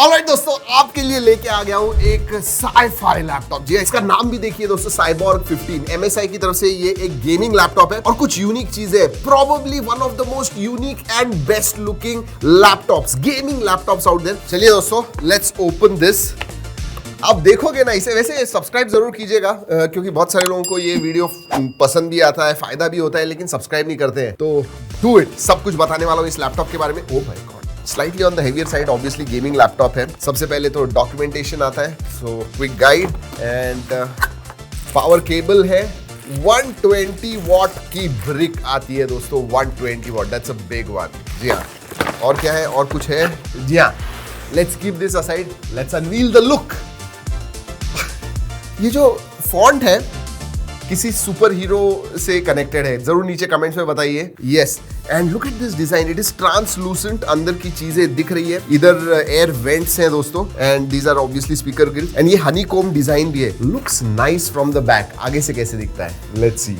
Alright दोस्तों, आपके लिए लेके आ गया हूँ एक साई-फाई लैपटॉप। जी इसका नाम भी देखिए दोस्तों, साइबॉर्ग 15। MSI की तरफ से ये एक गेमिंग लैपटॉप है और कुछ यूनिक चीजें, probably one of the most unique and best looking laptops, gaming laptops out there. चलिए दोस्तों, लेट्स ओपन दिस। आप देखोगे ना इसे, वैसे सब्सक्राइब जरूर कीजिएगा क्योंकि बहुत सारे लोगों को ये वीडियो पसंद भी आता है, फायदा भी होता है, लेकिन सब्सक्राइब नहीं करते हैं, तो डू इट। सब कुछ बताने वाला हूँ इस लैपटॉप के बारे में। Oh my God, slightly on the heavier side, obviously gaming laptop है। सबसे पहले तो डॉक्यूमेंटेशन आता है, so quick guide and power cable है। 120 वॉट की ब्रिक आती है दोस्तों, 120 watt, that's a big one. जी हाँ, और क्या है, और कुछ है? जी हाँ, let's keep this aside, let's unveil the look. ये जो फॉन्ट है किसी सुपर हीरो से कनेक्टेड है, जरूर नीचे कमेंट्स में बताइए। Yes, and look at this design, it is translucent, अंदर की चीजें दिख रही है। इधर एयर वेंट्स हैं दोस्तों, and these are obviously speaker grilles, and ये हनीकॉम्ब डिजाइन भी है। Looks nice from the back. आगे से कैसे दिखता है, लेट्स सी।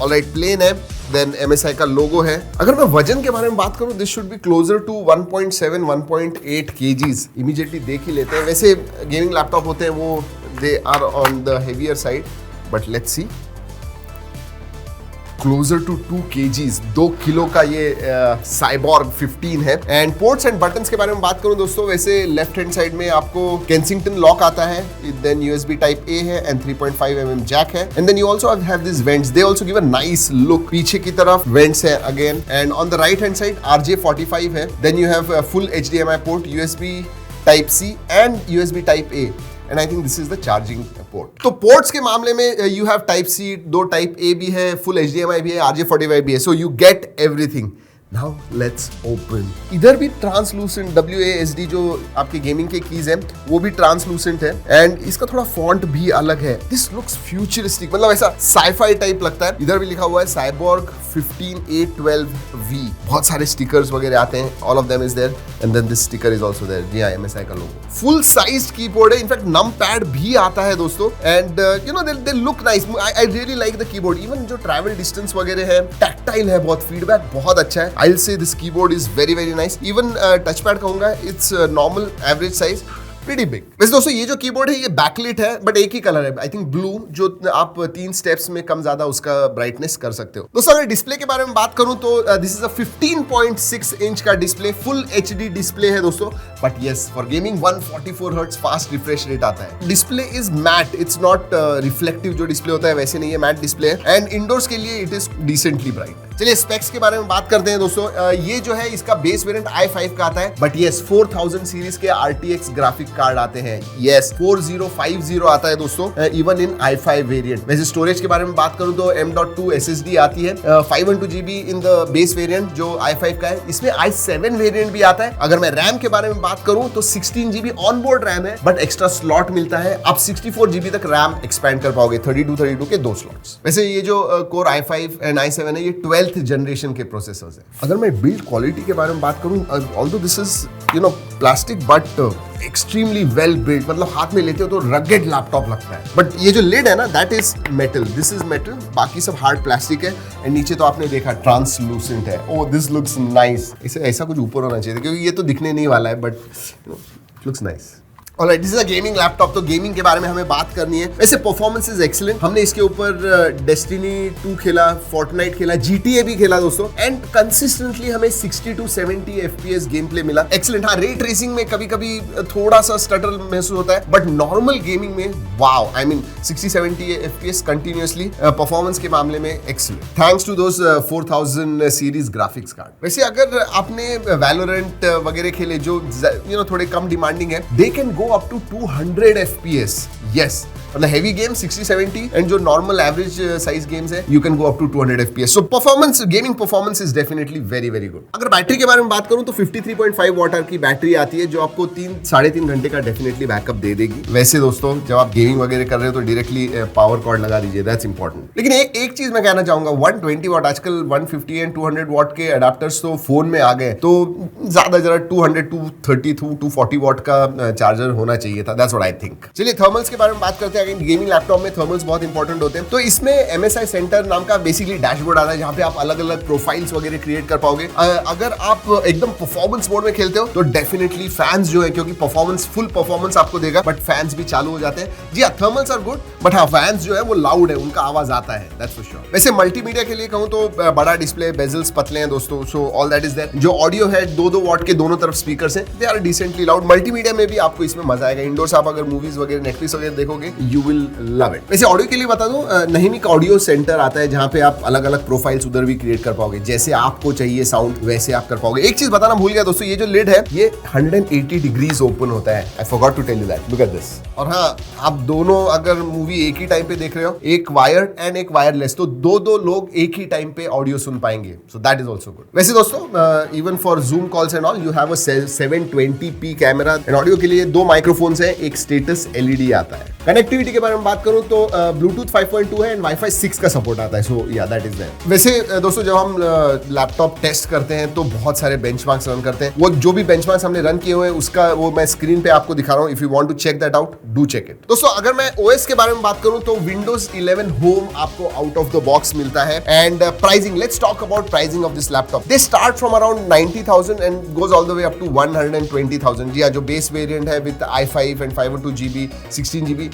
ऑलराइट, प्लेन है, देन MSI का लोगो है। अगर मैं वजन के बारे में बात करूं, this should be closer to 1.7-1.8 kgs। Immediately देख ही लेते हैं। वैसे गेमिंग लैपटॉप होते हैं वो they are on the heavier side, but let's see, closer to 2 kgs, 2 kilo का ये साइबॉर्ग 15 है। एंड पोर्ट्स एंड बटन्स के बारे में बात करूं दोस्तों, वैसे लेफ्ट हैंड साइड में आपको केंसिंगटन लॉक आता है, देन USB टाइप A है एंड 3.5 mm जैक है, and then you also have this vents, they also give a nice look. पीछे की तरफ वेंट्स है again, and on the right hand side RJ45 है, then you have full HDMI port, USB type C and USB type A, and I think this is the charging port. तो ports के मामले में you have type C, 2 type A भी है, full HDMI भी है, RJ45 भी है, so you get everything. Now let's open. इधर भी ट्रांसलूसेंट WASD जो आपके गेमिंग के कीज है वो भी ट्रांसलूसेंट है, एंड इसका थोड़ा फॉन्ट भी अलग है। दिस लुक्स फ्यूचरिस्टिक, मतलब ऐसा साई-फाई टाइप लगता है। इधर भी लिखा हुआ है साइबॉर्ग 15A12V। बहुत सारे स्टिकर्स वगैरह आते हैं, all of them is there, and then this sticker is also there. जी हां, MSI का लोगो। फुल साइज्ड कीबोर्ड है, इनफैक्ट नम पैड भी आता है दोस्तों, and you know they look nice. I really like the keyboard. Even जो travel distance वगैरह है, टैक्टाइल है, बहुत फीडबैक बहुत अच्छा है। I'll say this keyboard is very very nice. Even touchpad कहूंगा, it's normal average size, pretty big. वैसे दोस्तों ये जो कीबोर्ड है ये बैकलिट है, बट एक ही कलर है, आई थिंक ब्लू, जो आप 3 स्टेप्स में कम ज्यादा उसका ब्राइटनेस कर सकते हो। दोस्तों अगर डिस्प्ले के बारे में बात करूं तो दिस इज अ 15.6 इंच का डिस्प्ले, फुल HD डिस्प्ले है दोस्तों, but yes for gaming 144 hertz fast refresh rate आता है। Display is matte, it's not reflective जो डिस्प्ले होता है वैसे नहीं है, मैट डिस्प्ले है, एंड इंडोर्स के लिए इट इज डिसेंटली ब्राइट। चलिए स्पेक्स के बारे में बात करते हैं दोस्तों। ये जो है इसका बेस वेरिएंट i5 का आता है, बट यस 4000 सीरीज के RTX ग्राफिक कार्ड आते हैं। यस 4050 आता है दोस्तों, इवन इन i5 वेरिएंट। वैसे स्टोरेज के बारे में बात करूं तो M.2 SSD आती है, 512 GB in the base variant जो i5 का है। इसमें i7 वेरिएंट भी आता है। अगर मैं रैम के बारे में बात करूं तो 16 GB ऑनबोर्ड रैम है, बट एक्स्ट्रा स्लॉट मिलता है, आप 64 GB तक रैम एक्सपेंड कर पाओगे, 32 के 2 स्लॉट्स। वैसे ये जो कोर i5 एंड i7 है ये 12th जनरेशन के प्रोसेसर्स है। अगर मैं बिल्ड क्वालिटी के बारे में बात करूं, although this is you know plastic, but extremely well build, मतलब हाथ में लेते हो तो रगेड लैपटॉप लगता है। बट ये जो लिड है ना, that is metal, this is metal, बाकी सब हार्ड प्लास्टिक है, एंड नीचे तो आपने देखा ट्रांसलूसेंट है। Oh this looks nice. इसे ऐसा कुछ ऊपर होना चाहिए क्योंकि ये तो दिखने नहीं वाला है, but you know looks nice. Alright, this is a gaming laptop, तो गेमिंग के बारे में हमें बात करनी है। वैसे परफॉर्मेंस इज एक्सीलेंट। हमने इसके ऊपर डेस्टिनी 2 खेला, फोर्टनाइट खेला, GTA भी खेला दोस्तों, एंड कंसिस्टेंटली हमें 60 to 70 FPS गेम प्ले मिला। एक्सीलेंट। हाँ, रे ट्रेसिंग में कभी कभी थोड़ा सा स्टटर महसूस होता है, बट नॉर्मल गेमिंग में wow, I mean 60-70 FPS continuously. Performance के मामले में excellent, thanks to those 4000 series graphics card. वैसे अगर आपने वैलोरेंट वगैरह खेले जो यू नो थोड़े कम डिमांडिंग है, they can go up to 200 FPS. Yes, मतलब heavy game 60-70 and जो normal average size games है you can go up to 200 FPS. So performance, gaming performance is definitely very very good. अगर battery के बारे में बात करूं तो 53.5 वाट आवर की बैटरी आती है जो आपको 3-3.5 घंटे का डेफिनेटली बैकअप दे देगी। वैसे दोस्तों जब आप गेमिंग वगैरह कर रहे हो तो डायरेक्टली पावर कॉर्ड लगा दीजिए, दैट्स इंपॉर्टेंट। लेकिन एक चीज मैं कहना चाहूंगा, 120 वाट, आजकल 150 एंड 200 वाट के अडाप्टर्स तो फोन में आ गए, तो ज्यादा जरा 200, 230, 240 वाट का चार्जर होना चाहिए था, दैट्स व्हाट आई थिंक। चलिए थर्मल्स के बारे में बात करते हैं। अगेन गेमिंग लैपटॉप में थर्मल्स बहुत इंपॉर्टेंट होते हैं। तो इसमें MSI सेंटर नाम का बेसिकली डैशबोर्ड आता है जहां पे आप अलग अलग प्रोफाइल्स वगैरह क्रिएट कर पाओगे। अगर आप एकदम परफॉर्मेंस मोड में खेलते हो तो डेफिनेटली फैंस जो है, क्योंकि परफॉर्मेंस फुल परफॉर्मेंस आपको देगा, बट फैंस भी चालू हो जाते हैं। जी हाँ, थर्मल्स आर गुड, बट हाँ फैंस जो है वो लाउड है, उनका आवाज आता है, दैट्स फॉर श्योर। वैसे मल्टीमीडिया के लिए कहूं तो बड़ा डिस्प्ले, बेजल्स पतले हैं दोस्तों, so all that is there. जो ऑडियो है 2-2 वॉट के दोनों तरफ स्पीकर्स हैं, they are decently loud. Multimedia में भी आपको इसमें मजा आएगा। इंडोर्स आप अगर मूवीज वगैरह नेटफ्लिक्स वगैरह देखोगे, यू विल लव इट। वैसे ऑडियो के लिए बता दूं, नहीमिक ऑडियो सेंटर आता है जहां पे आप अलग अलग प्रोफाइल्स उधर भी क्रिएट कर पाओगे, जैसे आपको चाहिए साउंड वैसे आप कर पाओगे। एक चीज बताना भूल गया दोस्तों, ये जो लिड है ये 180 डिग्रीज ओपन होता है। I forgot to tell you that, look at this. और हाँ, आप दोनों अगर मूवी एक ही टाइम पे देख रहे हो, एक वायर्ड एंड एक वायरलेस, तो दो लोग एक ही टाइम पे ऑडियो सुन पाएंगे, so that is also good. वैसे दोस्तों even for zoom calls and all you have a 720p camera and audio के लिए 2 माइक्रोफोन्स है, एक स्टेटस LED आता है। कनेक्टिविटी के बारे में बात करूं तो ब्लूटूथ 5.2 है एंड वाईफाई 6 का सपोर्ट आता है, सो या दैट इज देयर। वैसे दोस्तों जब हम लैपटॉप टेस्ट करते हैं तो बहुत सारे बेंचमार्क्स रन करते हैं। वो जो भी बेंचमार्क्स हमने रन किए हुए हैं उसका वो मैं स्क्रीन पे आपको दिखा रहा हूं। If you want to check that out, do check it. दोस्तों अगर मैं OS के बारे में बात करूं तो विंडोज 11 होम आपको आउट ऑफ द बॉक्स मिलता है। And pricing, let's talk about pricing of this laptop. They start from around 90,000 and goes all the way up to 120,000। जी हाँ, जो बेस वेरिएंट है with i5 and 512GB 16GB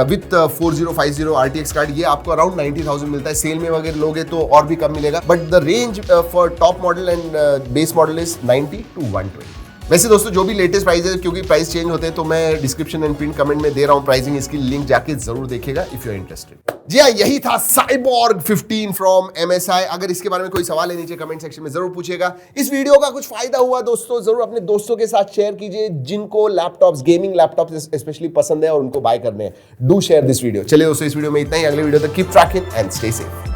with 4050 RTX card, ये आपको around 90,000 मिलता है। Cell में वगैरह लोगे तो और भी कम मिलेगा, but the range for top model and base model is 90 to 120। वैसे दोस्तों जो भी लेटेस्ट प्राइस है, क्योंकि प्राइस चेंज होते हैं, तो मैं डिस्क्रिप्शन एंड पिन कमेंट में दे रहा हूं प्राइसिंग, इसकी लिंक जाके जरूर देखिएगा इफ यू आर इंटरेस्टेड। जी हाँ, यही था साइबॉर्ग 15 फ्रॉम MSI। अगर इसके बारे में कोई सवाल है नीचे कमेंट सेक्शन में जरूर पूछिएगा। इस वीडियो का कुछ फायदा हुआ दोस्तों, जरूर अपने दोस्तों के साथ शेयर कीजिए जिनको लैपटॉप्स, गेमिंग लैपटॉप्स स्पेशली पसंद है और उनको बाय करने हैं। Do share this video. चलिए दोस्तों इस वीडियो में इतना ही। अगले वीडियो तक keep trekking and stay safe.